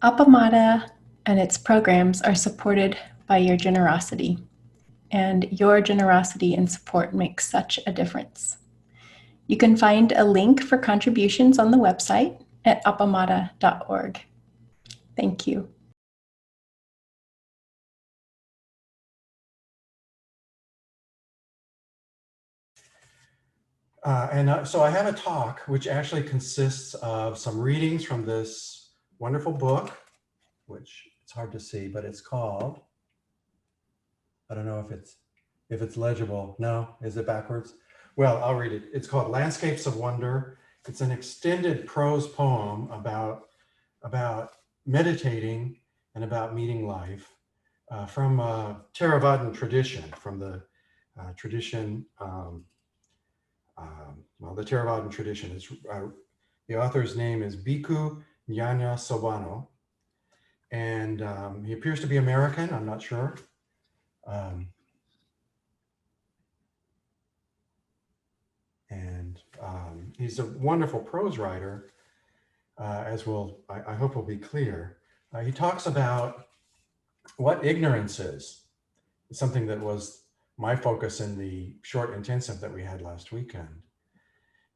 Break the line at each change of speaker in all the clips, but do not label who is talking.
Appamada and its programs are supported by your generosity, and your generosity and support makes such a difference. You can find a link for contributions on the website at appamada.org. Thank you.
So I have a talk which actually consists of some readings from this wonderful book, which it's hard to see, but it's called, I don't know if it's legible. No, is it backwards? Well, I'll read it. It's called Landscapes of Wonder. It's an extended prose poem about meditating and about meeting life from a Theravadan tradition, from the tradition, well, the Theravadan tradition. Is the author's name is Bhikkhu Jnana Sobano, and he appears to be American. I'm not sure. He's a wonderful prose writer, as I hope will be clear. He talks about what ignorance is, something that was my focus in the short intensive that we had last weekend,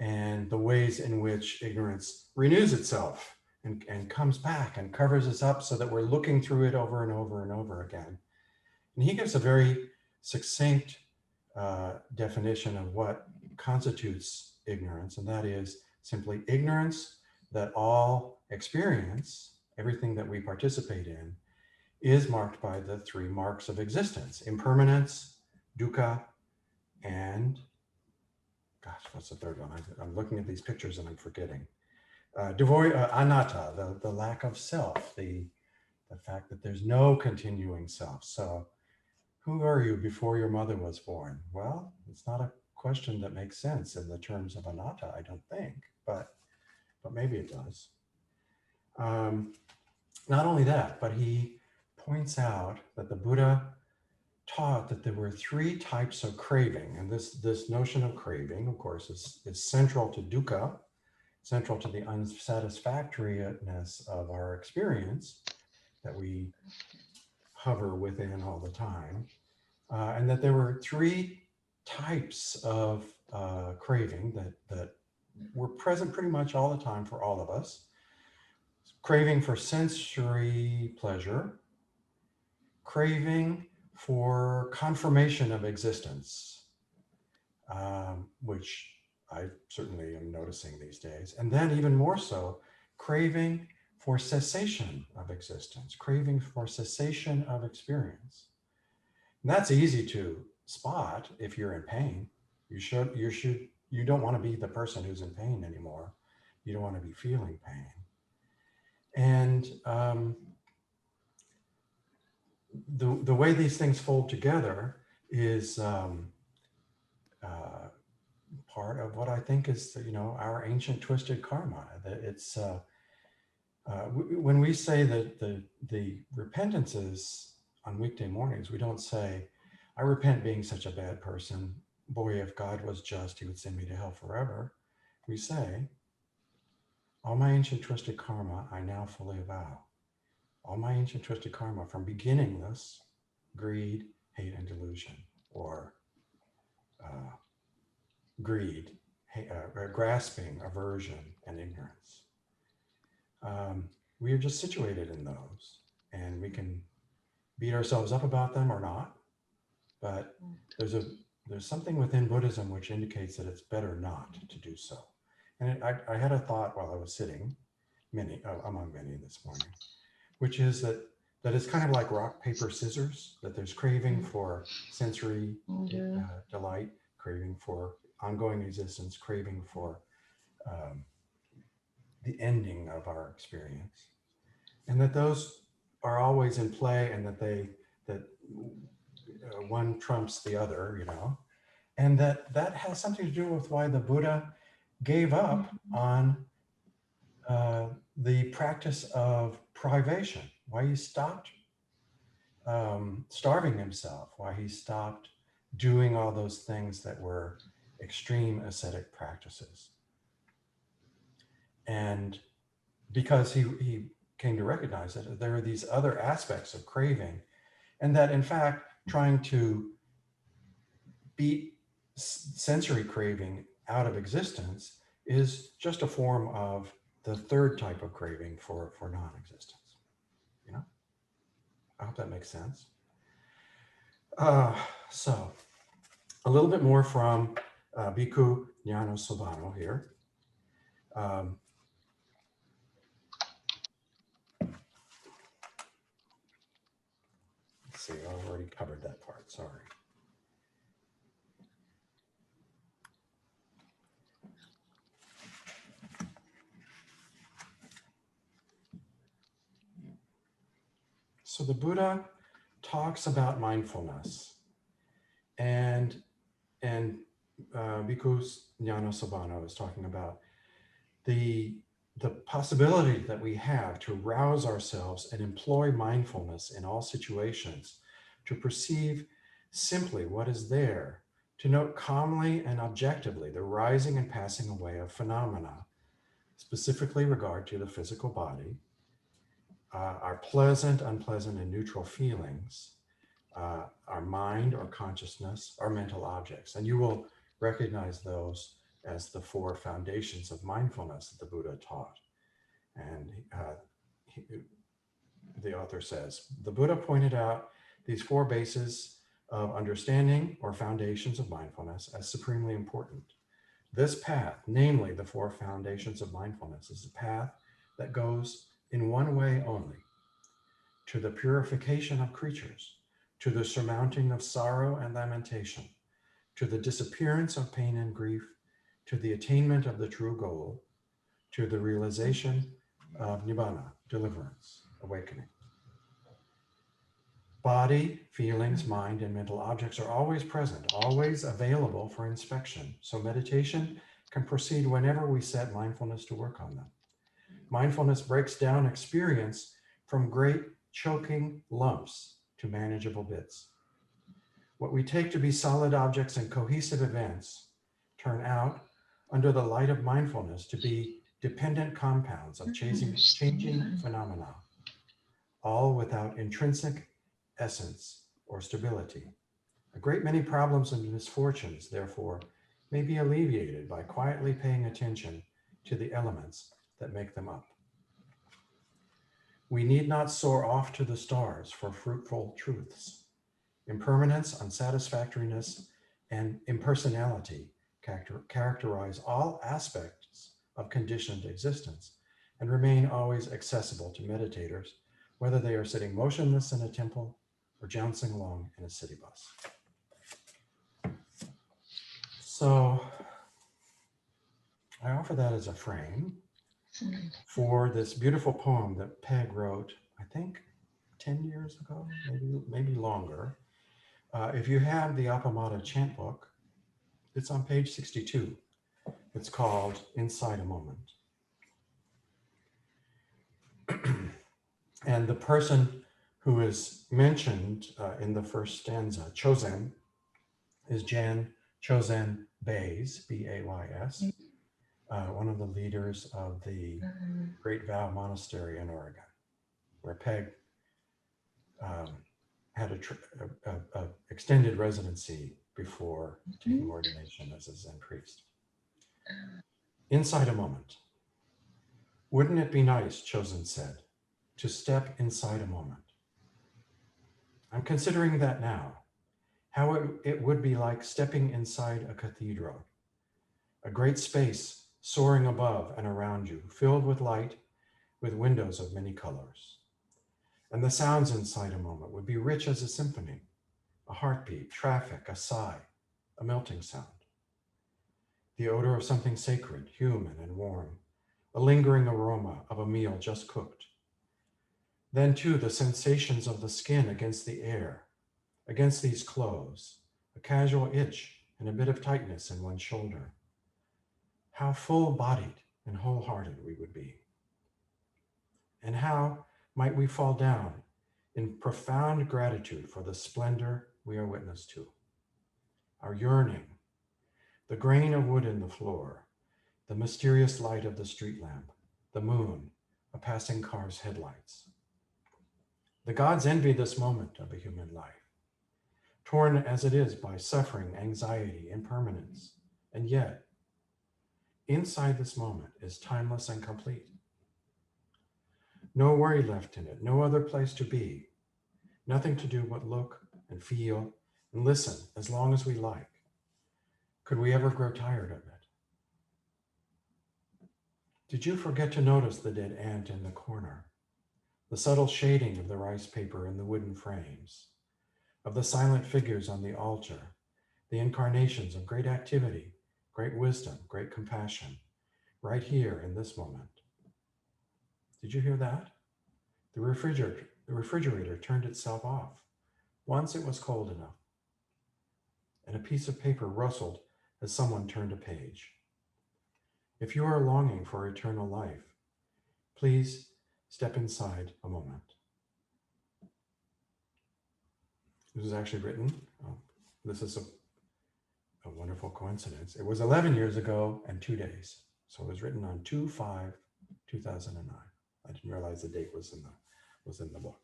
and the ways in which ignorance renews itself and comes back and covers us up so that we're looking through it over and over and over again. And he gives a very succinct definition of what constitutes ignorance, and that is simply ignorance that all experience, everything that we participate in, is marked by the three marks of existence: impermanence, dukkha, and, gosh, what's the third one? I'm looking at these pictures and I'm forgetting. Anatta, the lack of self, the fact that there's no continuing self. So who are you before your mother was born? Well, it's not a question that makes sense in the terms of anatta, I don't think, but maybe it does. Not only that, but he points out that the Buddha taught that there were three types of craving. And this notion of craving, of course, is central to dukkha, central to the unsatisfactoriness of our experience that we hover within all the time. And that there were three types of craving that were present pretty much all the time for all of us. Craving for sensory pleasure, craving for confirmation of existence, which I certainly am noticing these days. And then even more so, craving for cessation of existence, craving for cessation of experience. And that's easy to spot if you're in pain. You don't want to be the person who's in pain anymore. You don't want to be feeling pain. And the way these things fold together is part of what I think is, our ancient twisted karma. That it's when we say that the repentances on weekday mornings, we don't say, I repent being such a bad person. Boy, if God was just, he would send me to hell forever. We say, all my ancient twisted karma, I now fully avow. All my ancient twisted karma from beginningless greed, hate, and delusion, or greed, grasping, aversion, and ignorance. We are just situated in those, and we can beat ourselves up about them or not. But there's something within Buddhism which indicates that it's better not to do so. And I had a thought while I was sitting, among many this morning, which is that it's kind of like rock, paper, scissors, that there's craving for sensory delight, craving for ongoing existence, craving for the ending of our experience. And that those are always in play, and that one trumps the other, and that has something to do with why the Buddha gave up on the practice of privation, why he stopped starving himself, why he stopped doing all those things that were extreme ascetic practices. And because he came to recognize that there are these other aspects of craving, and that in fact, trying to beat sensory craving out of existence is just a form of the third type of craving for non-existence. You know, I hope that makes sense. So a little bit more from Bhikkhu Jnana Sobhano here. Um, let's see, I've already covered that part, sorry. So the Buddha talks about mindfulness, and Bhikkhu Jnana Sobhano is talking about the possibility that we have to rouse ourselves and employ mindfulness in all situations, to perceive simply what is there, to note calmly and objectively the rising and passing away of phenomena, specifically regard to the physical body, our pleasant, unpleasant, and neutral feelings, our mind or consciousness, our mental objects. And you will recognize those as the four foundations of mindfulness that the Buddha taught. And the author says, the Buddha pointed out these four bases of understanding or foundations of mindfulness as supremely important. This path, namely the four foundations of mindfulness, is a path that goes in one way only: to the purification of creatures, to the surmounting of sorrow and lamentation, to the disappearance of pain and grief, to the attainment of the true goal, to the realization of nibbana, deliverance, awakening. Body, feelings, mind, and mental objects are always present, always available for inspection. So meditation can proceed whenever we set mindfulness to work on them. Mindfulness breaks down experience from great choking lumps to manageable bits. What we take to be solid objects and cohesive events turn out, under the light of mindfulness, to be dependent compounds of changing phenomena, all without intrinsic essence or stability. A great many problems and misfortunes, therefore, may be alleviated by quietly paying attention to the elements that make them up. We need not soar off to the stars for fruitful truths. Impermanence, unsatisfactoriness, and impersonality characterize all aspects of conditioned existence and remain always accessible to meditators, whether they are sitting motionless in a temple or jouncing along in a city bus. So I offer that as a frame for this beautiful poem that Peg wrote, I think 10 years ago, maybe longer. If you have the Appamada chant book, it's on page 62. It's called Inside a Moment. And the person who is mentioned in the first stanza, Chozen, is Jan Chozen Bays, B-A-Y-S, one of the leaders of the Great Vow Monastery in Oregon, where Peg had a extended residency before taking ordination as a Zen priest. Inside a moment. Wouldn't it be nice, Chozen said, to step inside a moment? I'm considering that now, how it would be like stepping inside a cathedral, a great space soaring above and around you, filled with light, with windows of many colors. And the sounds inside a moment would be rich as a symphony, a heartbeat, traffic, a sigh, a melting sound. The odor of something sacred, human and warm, a lingering aroma of a meal just cooked. Then too, the sensations of the skin against the air, against these clothes, a casual itch and a bit of tightness in one's shoulder. How full-bodied and wholehearted we would be. And how might we fall down in profound gratitude for the splendor we are witness to. Our yearning, the grain of wood in the floor, the mysterious light of the street lamp, the moon, a passing car's headlights. The gods envy this moment of a human life, torn as it is by suffering, anxiety, impermanence. And yet, inside this moment is timeless and complete. No worry left in it, no other place to be, nothing to do but look and feel and listen as long as we like. Could we ever grow tired of it? Did you forget to notice the dead ant in the corner? The subtle shading of the rice paper in the wooden frames, of the silent figures on the altar, the incarnations of great activity, great wisdom, great compassion, right here in this moment. Did you hear that? The refrigerator turned itself off. Once it was cold enough, and a piece of paper rustled as someone turned a page. If you are longing for eternal life, please step inside a moment. This was actually written, this is a wonderful coincidence. It was 11 years ago and 2 days. So it was written on 2/5/2009. I didn't realize the date was in the book.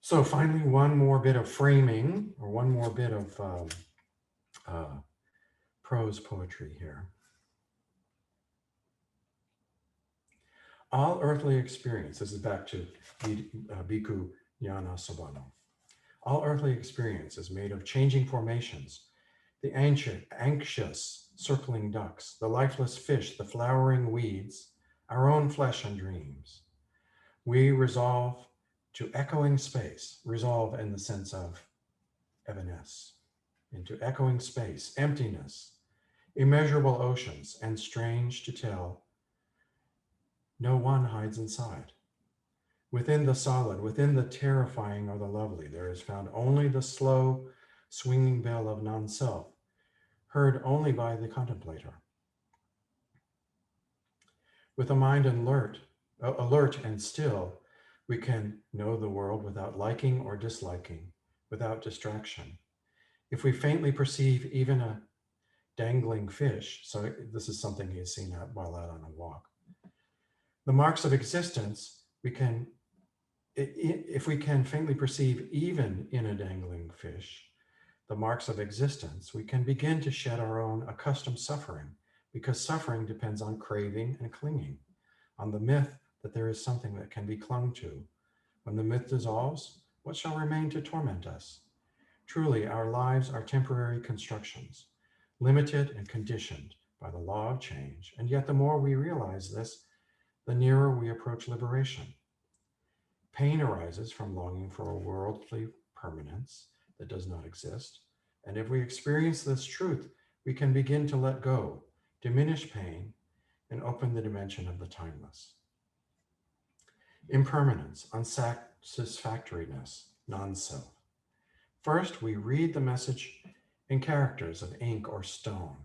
So finally, one more bit of framing, or one more bit of prose poetry here. All earthly experience, this is back to Bhikkhu Jnana Sabano. All earthly experience is made of changing formations, the anxious circling ducks, the lifeless fish, the flowering weeds, our own flesh and dreams. We resolve to echoing space, resolve in the sense of evanesce, into echoing space, emptiness, immeasurable oceans, and strange to tell, no one hides inside. Within the solid, within the terrifying or the lovely, there is found only the slow, swinging bell of non-self, heard only by the contemplator. With a mind alert and still, we can know the world without liking or disliking, without distraction. If we faintly perceive even a dangling fish, so this is something he has seen while out on a walk, the marks of existence, if we can faintly perceive even in a dangling fish, the marks of existence, we can begin to shed our own accustomed suffering, because suffering depends on craving and clinging, on the myth that there is something that can be clung to. When the myth dissolves, what shall remain to torment us? Truly, our lives are temporary constructions, limited and conditioned by the law of change, and yet the more we realize this, the nearer we approach liberation. Pain arises from longing for a worldly permanence that does not exist, and if we experience this truth, we can begin to let go, diminish pain, and open the dimension of the timeless. Impermanence, unsatisfactoriness, non-self. First, we read the message in characters of ink or stone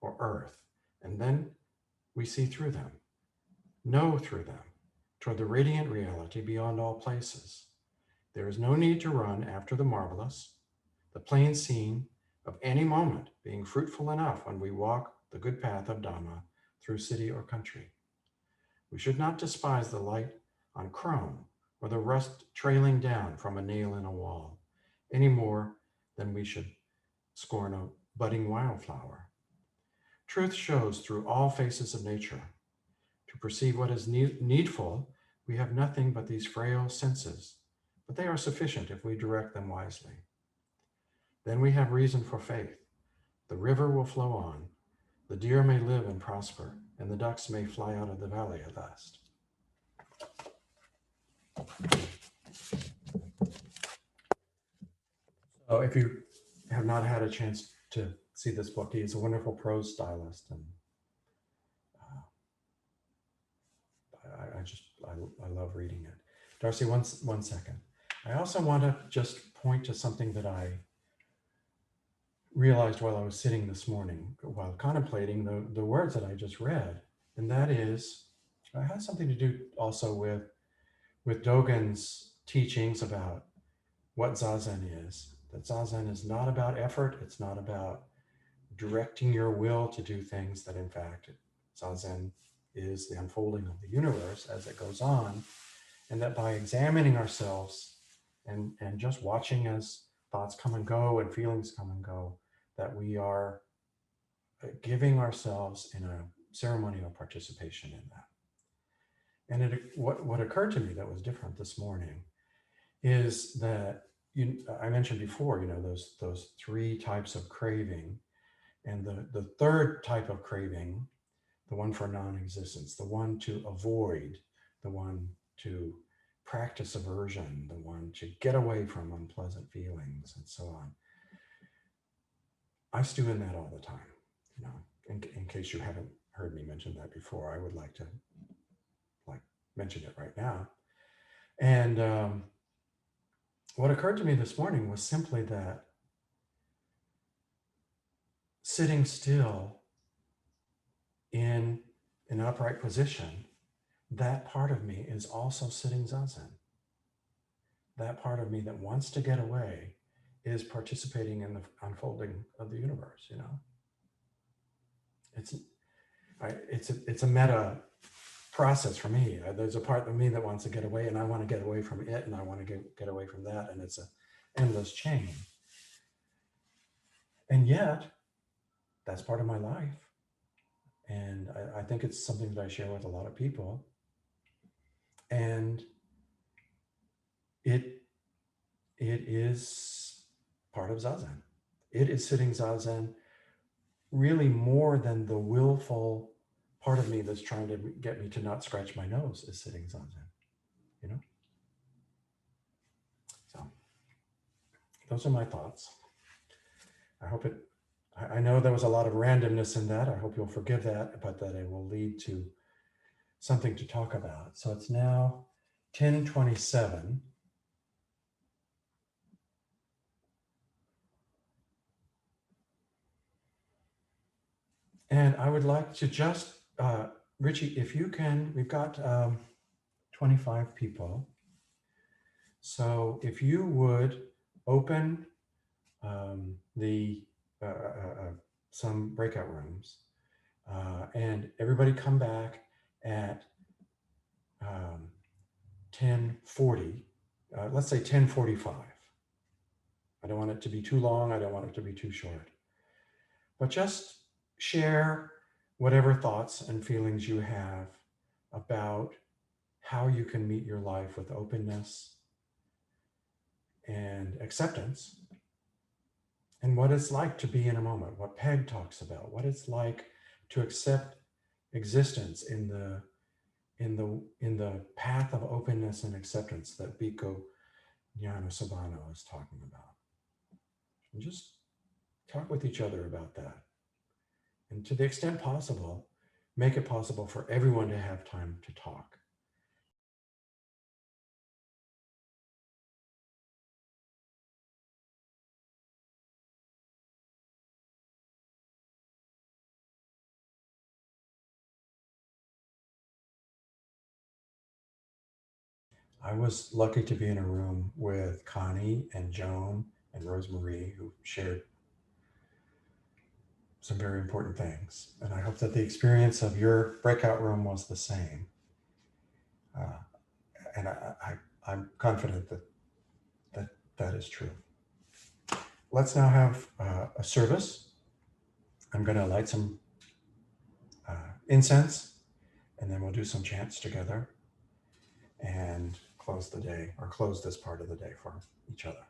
or earth, and then we see through them, know through them, toward the radiant reality beyond all places. There is no need to run after the marvelous, the plain scene of any moment being fruitful enough when we walk the good path of Dharma through city or country. We should not despise the light on chrome or the rust trailing down from a nail in a wall, any more than we should scorn a budding wildflower. Truth shows through all faces of nature. To perceive what is needful, we have nothing but these frail senses, but they are sufficient if we direct them wisely. Then we have reason for faith. The river will flow on, the deer may live and prosper, and the ducks may fly out of the valley at last. So if you have not had a chance to see this book, he is a wonderful prose stylist, and I love reading it. Darcy, one second. I also want to just point to something that I realized while I was sitting this morning, while contemplating the words that I just read, and that is, it has something to do also with Dogen's teachings about what Zazen is. That Zazen is not about effort. It's not about directing your will to do things, that in fact, Zazen is the unfolding of the universe as it goes on, and that by examining ourselves and just watching as thoughts come and go and feelings come and go, that we are giving ourselves in a ceremonial participation in that. And what occurred to me that was different this morning is that I mentioned before, those three types of craving, and the third type of craving, the one for non-existence, the one to avoid, the one to practice aversion, the one to get away from unpleasant feelings, and so on. I stew in that all the time. In case you haven't heard me mention that before, I would like to mention it right now. And what occurred to me this morning was simply that sitting still in an upright position, that part of me is also sitting zazen. That part of me that wants to get away is participating in the unfolding of the universe. It's a meta process for me. There's a part of me that wants to get away, and I want to get away from it, and I want to get away from that, and it's an endless chain. And yet, that's part of my life. And I think it's something that I share with a lot of people. And it is part of Zazen. It is sitting Zazen really more than the willful part of me that's trying to get me to not scratch my nose is sitting Zazen, So those are my thoughts. I know there was a lot of randomness in that. I hope you'll forgive that, but that it will lead to something to talk about. So it's now 10:27. And I would like to just, Richie, if you can, we've got 25 people. So if you would open some breakout rooms and everybody come back at 10:40, let's say 10:45. I don't want it to be too long. I don't want it to be too short. But just share whatever thoughts and feelings you have about how you can meet your life with openness and acceptance, and what it's like to be in a moment, what Peg talks about, what it's like to accept existence in the path of openness and acceptance that Bhikkhu Jnanasabano is talking about. And just talk with each other about that. And to the extent possible, make it possible for everyone to have time to talk. I was lucky to be in a room with Connie and Joan and Rosemarie, who shared some very important things. And I hope that the experience of your breakout room was the same. And I'm confident that is true. Let's now have a service. I'm going to light some incense, and then we'll do some chants together and close the day, or close this part of the day for each other.